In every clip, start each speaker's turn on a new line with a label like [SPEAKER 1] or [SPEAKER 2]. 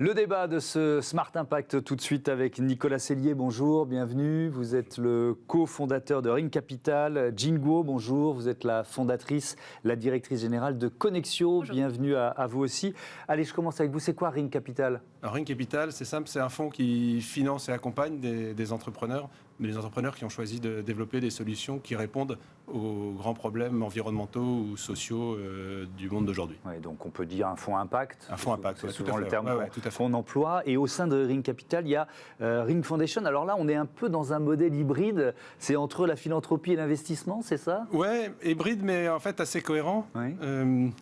[SPEAKER 1] Le débat de ce Smart Impact tout de suite avec Nicolas Sellier, bonjour, bienvenue. Vous êtes le cofondateur de Ring Capital. Jean Guo, bonjour, vous êtes la fondatrice, la directrice générale de Connexio.
[SPEAKER 2] Bonjour.
[SPEAKER 1] Bienvenue à vous aussi. Allez, je commence avec vous, c'est quoi Ring Capital ?
[SPEAKER 3] Alors, Ring Capital, c'est simple, c'est un fonds qui finance et accompagne des entrepreneurs, mais des entrepreneurs qui ont choisi de développer des solutions qui répondent aux grands problèmes environnementaux ou sociaux du monde d'aujourd'hui.
[SPEAKER 1] Ouais, donc on peut dire un fonds impact.
[SPEAKER 3] Un fonds impact,
[SPEAKER 1] c'est
[SPEAKER 3] ouais,
[SPEAKER 1] souvent
[SPEAKER 3] tout à
[SPEAKER 1] le
[SPEAKER 3] fait.
[SPEAKER 1] terme
[SPEAKER 3] Ouais, tout à fait.
[SPEAKER 1] qu'on emploie. Et au sein de Ring Capital, il y a Ring Foundation. Alors là, on est un peu dans un modèle hybride. C'est entre la philanthropie et l'investissement, c'est ça ?
[SPEAKER 3] Ouais, hybride, mais en fait assez cohérent.
[SPEAKER 1] Oui.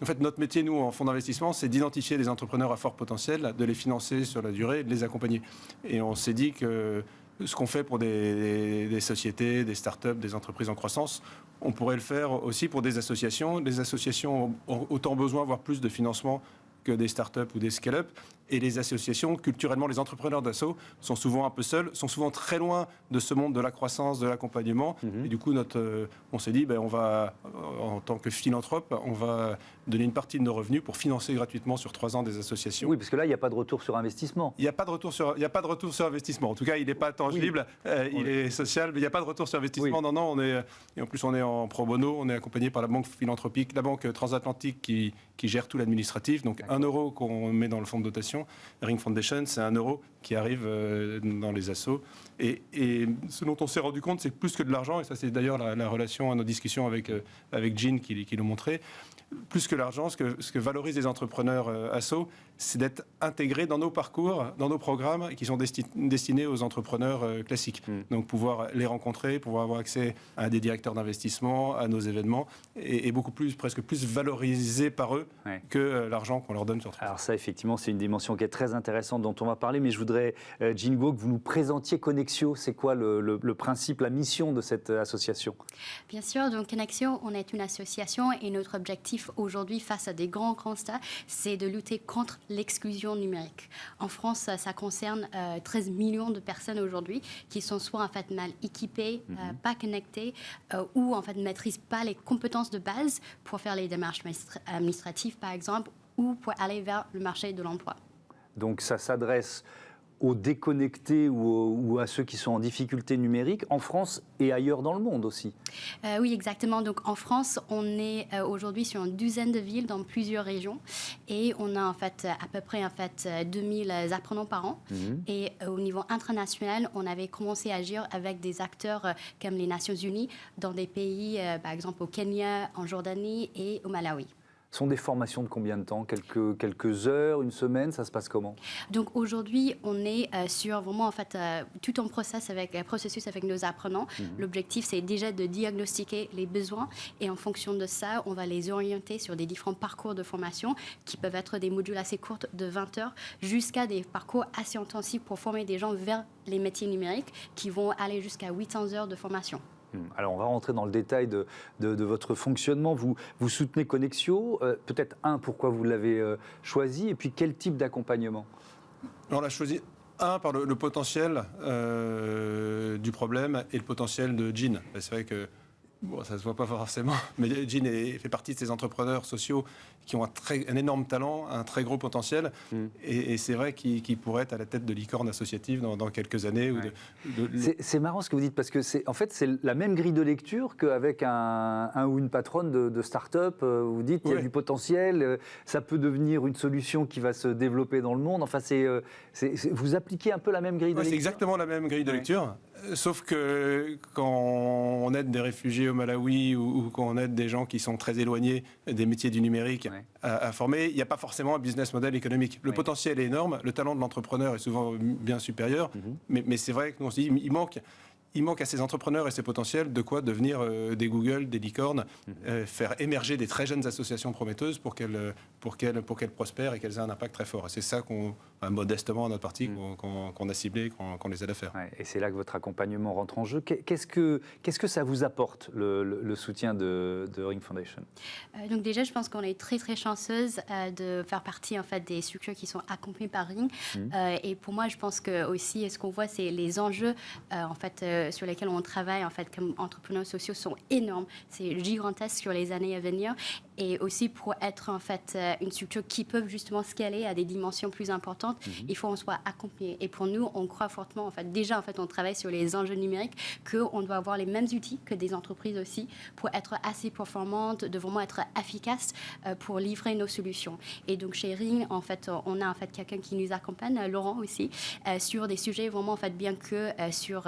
[SPEAKER 3] En fait, notre métier, nous, en fonds d'investissement, c'est d'identifier des entrepreneurs à fort potentiel, de les financer sur la durée et de les accompagner. Et on s'est dit que ce qu'on fait pour des sociétés, des startups, des entreprises en croissance, on pourrait le faire aussi pour des associations. Les associations ont autant besoin, voire plus, de financement que des startups ou des scale-up. Et les associations, culturellement, les entrepreneurs d'assaut sont souvent un peu seuls, sont souvent très loin de ce monde de la croissance, de l'accompagnement. Et du coup, on s'est dit, on va, en tant que philanthrope, on va donner une partie de nos revenus pour financer gratuitement sur 3 ans des associations.
[SPEAKER 1] Oui, parce que là, il n'y a pas de retour sur investissement.
[SPEAKER 3] Il n'y a pas de retour sur investissement. En tout cas, il n'est pas tangible, il est social, mais il n'y a pas de retour sur investissement.
[SPEAKER 1] Oui.
[SPEAKER 3] Non, et en plus, on est en pro bono, on est accompagné par la banque philanthropique, la banque transatlantique qui gère tout l'administratif. Donc,
[SPEAKER 1] D'accord.
[SPEAKER 3] 1 euro qu'on met dans le fonds de dotation. Ring Foundation, c'est 1 euro qui arrive dans les assos. Et ce dont on s'est rendu compte, c'est que plus que de l'argent, et ça c'est d'ailleurs la relation à nos discussions avec Jean qui l'ont montré, plus que l'argent, ce que valorisent les entrepreneurs assos, c'est d'être intégrés dans nos parcours, dans nos programmes qui sont destinés aux entrepreneurs classiques. Donc pouvoir les rencontrer, pouvoir avoir accès à des directeurs d'investissement, à nos événements, et beaucoup plus, presque plus valorisés par eux que l'argent qu'on leur donne sur 3 ans.
[SPEAKER 1] Alors ça, effectivement, c'est une dimension qui est très intéressante dont on va parler, mais je voudrais, Jean Guo, que vous nous présentiez Connexio. C'est quoi le principe, la mission de cette association ?
[SPEAKER 2] Bien sûr, donc Connexio, on est une association et notre objectif aujourd'hui face à des grands constats, c'est de lutter contre l'exclusion numérique. En France, ça concerne 13 millions de personnes aujourd'hui qui sont soit en fait mal équipées, pas connectées, ou en fait ne maîtrisent pas les compétences de base pour faire les démarches administratives par exemple, ou pour aller vers le marché de l'emploi.
[SPEAKER 1] Donc ça s'adresse aux déconnectés ou à ceux qui sont en difficulté numérique, en France et ailleurs dans le monde aussi.
[SPEAKER 2] Oui, exactement. Donc en France, on est aujourd'hui sur une douzaine de villes dans plusieurs régions et on a en fait à peu près 2000 apprenants par an. Et au niveau international, on avait commencé à agir avec des acteurs comme les Nations Unies dans des pays, par exemple au Kenya, en Jordanie et au Malawi.
[SPEAKER 1] Ce sont des formations de combien de temps ? Quelques heures, une semaine, ça se passe comment ?
[SPEAKER 2] Donc aujourd'hui, on est sur vraiment en fait tout un processus avec nos apprenants. L'objectif, c'est déjà de diagnostiquer les besoins et en fonction de ça, on va les orienter sur des différents parcours de formation qui peuvent être des modules assez courts de 20 heures jusqu'à des parcours assez intensifs pour former des gens vers les métiers numériques qui vont aller jusqu'à 800 heures de formation.
[SPEAKER 1] Alors, on va rentrer dans le détail de votre fonctionnement. Vous soutenez Connexio. Peut-être, pourquoi vous l'avez choisi, et puis quel type d'accompagnement ?
[SPEAKER 3] On l'a choisi, par le potentiel du problème et le potentiel de Jean. C'est vrai que ça ne se voit pas forcément, mais Jean fait partie de ces entrepreneurs sociaux qui ont un énorme talent, un très gros potentiel, et c'est vrai qu'il pourrait être à la tête de licorne associative dans quelques années.
[SPEAKER 1] Ouais. C'est marrant ce que vous dites, parce que c'est la même grille de lecture qu'avec un ou une patronne de start-up. Vous dites qu'il y a du potentiel, ça peut devenir une solution qui va se développer dans le monde. Enfin, vous appliquez un peu la même grille de lecture.
[SPEAKER 3] C'est exactement la même grille de lecture, sauf que quand on aide des réfugiés au Malawi ou quand on aide des gens qui sont très éloignés des métiers du numérique à former, il n'y a pas forcément un business model économique. Le potentiel est énorme, le talent de l'entrepreneur est souvent bien supérieur, mais c'est vrai que nous on se dit il manque à ces entrepreneurs et ces potentiels de quoi devenir des Google, des licornes, faire émerger des très jeunes associations prometteuses pour qu'elles prospèrent et qu'elles aient un impact très fort. Et c'est ça modestement à notre partie, qu'on a ciblé, qu'on les aide à faire.
[SPEAKER 1] Ouais, et c'est là que votre accompagnement rentre en jeu. Qu'est-ce que ça vous apporte, le soutien de Ring Foundation ?
[SPEAKER 2] Donc déjà, je pense qu'on est très très chanceuse de faire partie en fait des structures qui sont accompagnées par Ring. Et pour moi, je pense que aussi, ce qu'on voit, c'est les enjeux en fait sur lesquels on travaille en fait comme entrepreneurs sociaux sont énormes. C'est gigantesque sur les années à venir. Et aussi pour être en fait une structure qui peut justement scaler à des dimensions plus importantes. importante, il faut qu'on soit accompagné. Et pour nous, on croit fortement, en fait, déjà, en fait, on travaille sur les enjeux numériques, qu'on doit avoir les mêmes outils que des entreprises aussi pour être assez performantes, de vraiment être efficaces pour livrer nos solutions. Et donc, chez Ring, en fait, on a en fait quelqu'un qui nous accompagne, Laurent aussi, sur des sujets vraiment, en fait, bien que sur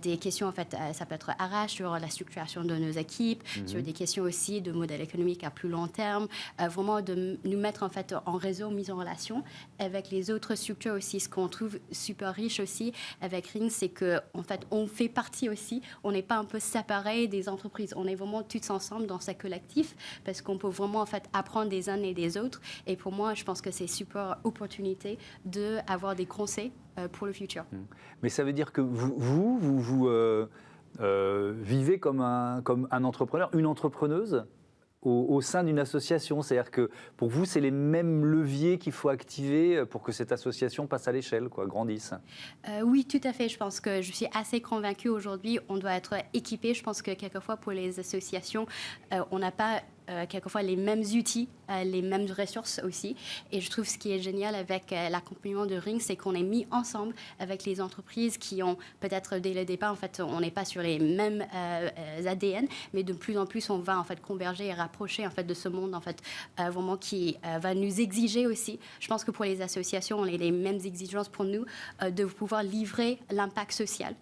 [SPEAKER 2] des questions, en fait, ça peut être RH, sur la structuration de nos équipes, sur des questions aussi de modèle économique à plus long terme, vraiment de nous mettre, en fait, en réseau, mise en relation avec les autres structures aussi. Ce qu'on trouve super riche aussi avec Ring, c'est que, en fait, on fait partie aussi, on n'est pas un peu séparés des entreprises, on est vraiment tous ensemble dans ce collectif parce qu'on peut vraiment, en fait, apprendre des uns et des autres. Et pour moi, je pense que c'est une super opportunité d'avoir des conseils pour le futur.
[SPEAKER 1] Mais ça veut dire que vous vivez comme un entrepreneur, une entrepreneuse au sein d'une association. C'est-à-dire que pour vous, c'est les mêmes leviers qu'il faut activer pour que cette association passe à l'échelle, grandisse.
[SPEAKER 2] Oui, tout à fait. Je pense que je suis assez convaincue aujourd'hui. On doit être équipé. Je pense que quelquefois, pour les associations, on n'a pas quelquefois les mêmes outils, les mêmes ressources aussi. Et je trouve ce qui est génial avec l'accompagnement de Ring, c'est qu'on est mis ensemble avec les entreprises qui ont peut-être dès le départ, en fait, on n'est pas sur les mêmes ADN, mais de plus en plus, on va en fait converger et rapprocher en fait de ce monde en fait vraiment qui va nous exiger aussi. Je pense que pour les associations, on a les mêmes exigences pour nous de pouvoir livrer l'impact social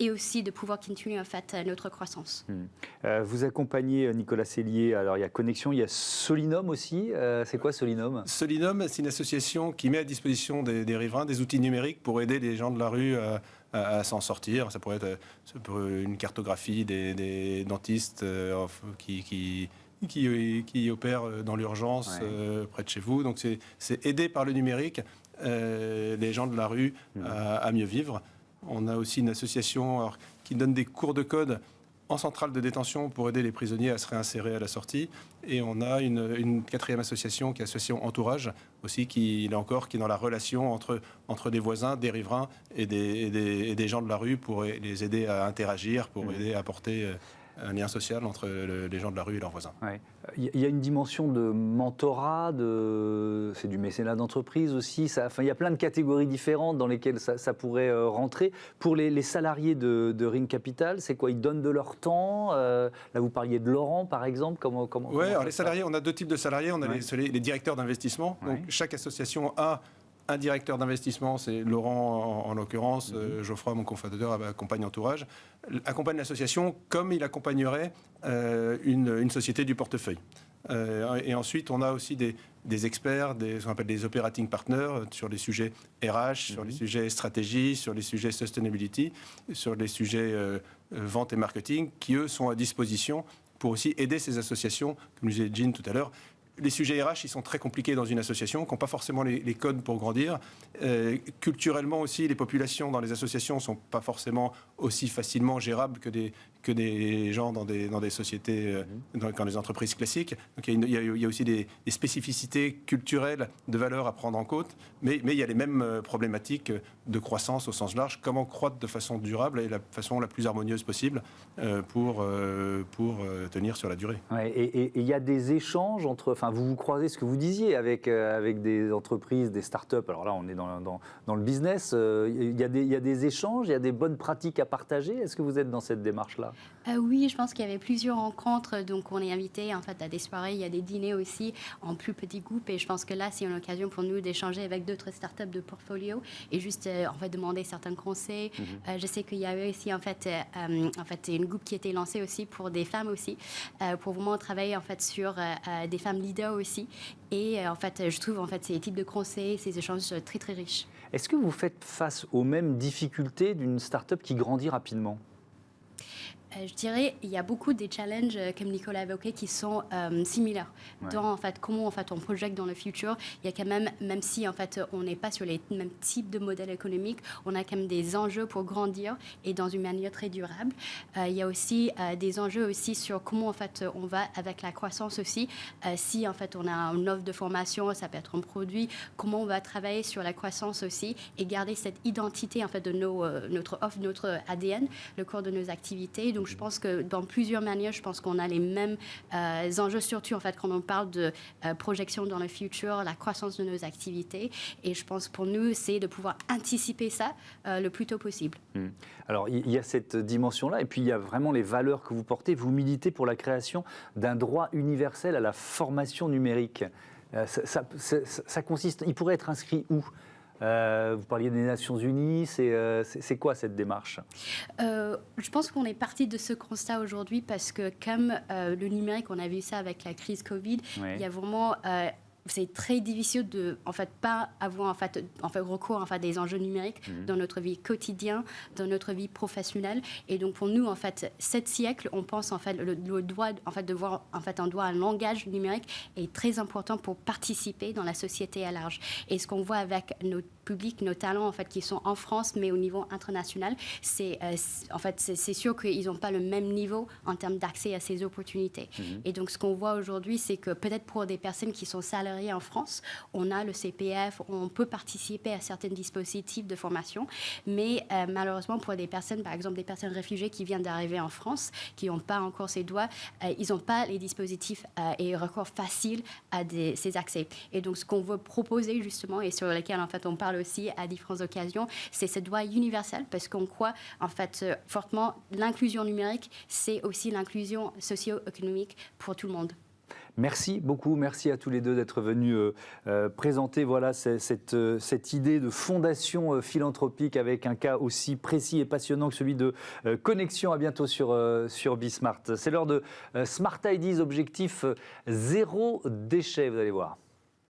[SPEAKER 2] et aussi de pouvoir continuer en fait notre croissance.
[SPEAKER 1] Vous accompagnez Nicolas Sellier. Alors il y a Connexion, il y a Solinum aussi. C'est quoi Solinum ?
[SPEAKER 3] Solinum, c'est une association qui met à disposition des riverains des outils numériques pour aider les gens de la rue à s'en sortir. Ça pourrait être une cartographie des dentistes qui opèrent dans l'urgence près de chez vous. Donc c'est aider par le numérique les gens de la rue à mieux vivre. On a aussi une association qui donne des cours de code en centrale de détention pour aider les prisonniers à se réinsérer à la sortie. Et on a une quatrième association qui est l'association Entourage, aussi, qui est dans la relation entre des voisins, des riverains et des gens de la rue pour les aider à interagir, pour aider à apporter un lien social entre les gens de la rue et leurs voisins.
[SPEAKER 1] Ouais. Il y a une dimension de mentorat, c'est du mécénat d'entreprise aussi. Il y a plein de catégories différentes dans lesquelles ça pourrait rentrer. Pour les salariés de Ring Capital, c'est quoi ? Ils donnent de leur temps. Là, vous parliez de Laurent, par exemple.
[SPEAKER 3] Oui, alors les salariés, on a deux types de salariés. On a les directeurs d'investissement. Donc, chaque association a un directeur d'investissement, c'est Laurent en l'occurrence, Geoffroy, mon cofondateur, accompagne Entourage, accompagne l'association comme il accompagnerait une société du portefeuille. Et ensuite, on a aussi des experts, ce qu'on appelle des operating partners sur les sujets RH, sur les sujets stratégie, sur les sujets sustainability, sur les sujets vente et marketing, qui eux sont à disposition pour aussi aider ces associations, comme le disait Jean tout à l'heure. Les sujets RH, ils sont très compliqués dans une association, qui n'ont pas forcément les codes pour grandir. Culturellement aussi, les populations dans les associations ne sont pas forcément aussi facilement gérables que des gens dans des sociétés, dans les entreprises classiques. Donc il y a aussi des spécificités culturelles de valeur à prendre en compte, mais il y a les mêmes problématiques de croissance au sens large. Comment croître de façon durable et la façon la plus harmonieuse possible pour tenir sur la durée.
[SPEAKER 1] Ouais, et il y a des échanges entre... Vous croisez ce que vous disiez avec des entreprises, des startups. Alors là, on est dans le business. Il y a des échanges, il y a des bonnes pratiques à partager. Est-ce que vous êtes dans cette démarche-là ?
[SPEAKER 2] Oui, je pense qu'il y avait plusieurs rencontres. Donc, on est invité en fait à des soirées. Il y a des dîners aussi en plus petits groupes. Et je pense que là, c'est une occasion pour nous d'échanger avec d'autres startups de portfolio et juste en fait demander certains conseils. Je sais qu'il y avait aussi en fait une groupe qui était lancée aussi pour des femmes aussi, pour vraiment travailler en fait sur des femmes leaders aussi. Et en fait, je trouve en fait ces types de conseils, ces échanges très très riches.
[SPEAKER 1] Est-ce que vous faites face aux mêmes difficultés d'une start-up qui grandit rapidement ?
[SPEAKER 2] Je dirais il y a beaucoup des challenges, comme Nicolas a évoqué, qui sont similaires. Dans en fait, comment en fait, on projette dans le futur. Il y a quand même si en fait, on n'est pas sur les mêmes types de modèles économiques, on a quand même des enjeux pour grandir et dans une manière très durable. Il y a aussi des enjeux aussi sur comment en fait, on va avec la croissance aussi. Si en fait, on a une offre de formation, ça peut être un produit, comment on va travailler sur la croissance aussi et garder cette identité en fait, de notre offre, notre ADN, le corps de nos activités. Donc, Donc, je pense que dans plusieurs manières, je pense qu'on a les mêmes enjeux, surtout en fait quand on parle de projection dans le futur, la croissance de nos activités. Et je pense pour nous, c'est de pouvoir anticiper ça le plus tôt possible.
[SPEAKER 1] Alors, il y a cette dimension-là, et puis il y a vraiment les valeurs que vous portez. Vous militez pour la création d'un droit universel à la formation numérique. Ça consiste, il pourrait être inscrit où ? Vous parliez des Nations Unies, c'est quoi cette démarche ?
[SPEAKER 2] Je pense qu'on est parti de ce constat aujourd'hui parce que comme le numérique, on a vu ça avec la crise Covid, il y a vraiment... c'est très difficile de pas avoir recours à des enjeux numériques dans notre vie quotidienne, dans notre vie professionnelle. Et donc pour nous 7 siècles, on pense le droit de voir un droit à un langage numérique est très important pour participer dans la société à large. Et ce qu'on voit avec nos publics, nos talents qui sont en France mais au niveau international, c'est sûr qu'ils n'ont pas le même niveau en termes d'accès à ces opportunités. Et donc ce qu'on voit aujourd'hui, c'est que peut-être pour des personnes qui sont salariées en France, on a le CPF, on peut participer à certains dispositifs de formation, mais malheureusement pour des personnes, par exemple des personnes réfugiées qui viennent d'arriver en France, qui n'ont pas encore ces droits, ils n'ont pas les dispositifs et recours facile à ces accès. Et donc ce qu'on veut proposer justement, et sur lequel on parle aussi à différentes occasions, c'est ce droit universel, parce qu'on croit fortement l'inclusion numérique, c'est aussi l'inclusion socio-économique pour tout le monde.
[SPEAKER 1] Merci beaucoup, merci à tous les deux d'être venus présenter cette idée de fondation philanthropique avec un cas aussi précis et passionnant que celui de Connexion. À bientôt sur Bismart. C'est l'heure de Smart Ideas, objectif zéro déchet, vous allez voir.